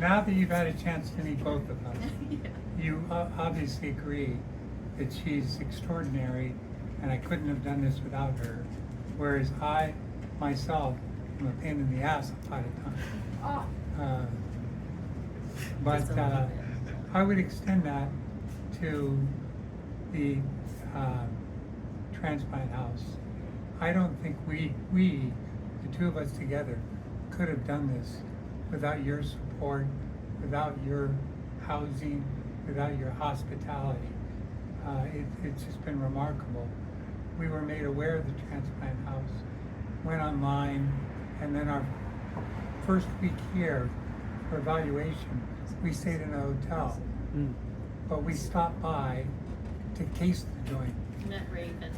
now that you've had a chance to meet both of us, Yeah. you obviously agree that she's extraordinary and I couldn't have done this without her. Whereas I, myself, am a pain in the ass a lot of times. Oh. But Just a little bit. I would extend that to the transplant house. I don't think we, the two of us together, could have done this without your support, without your housing, without your hospitality. It's just been remarkable. We were made aware of the transplant house, went online, and then our first week here for evaluation, we stayed in a hotel. But we stopped by to taste the joint, Met Raven.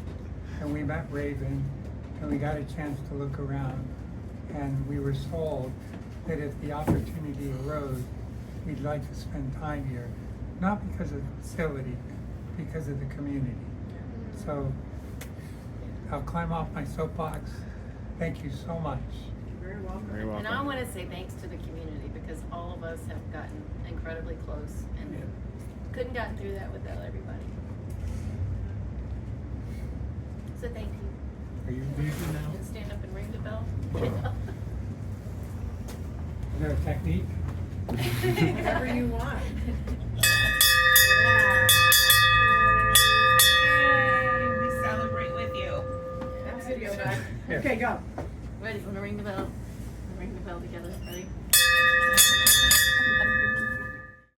and we met Raven, and we got a chance to look around, and we were sold that if the opportunity arose, we'd like to spend time here, not because of the facility, because of the community. So I'll climb off my soapbox. Thank you so much. You're very welcome. Very welcome. And I want to say thanks to the community because all of us have gotten incredibly close and couldn't gotten through that without everybody. So thank you. Are you leaving now? And stand up and ring the bell. Is there a technique? Whatever you want. We celebrate with you. That's video done. Yeah. Okay, go. Ready? Want to ring the bell? Ring the bell together. Ready?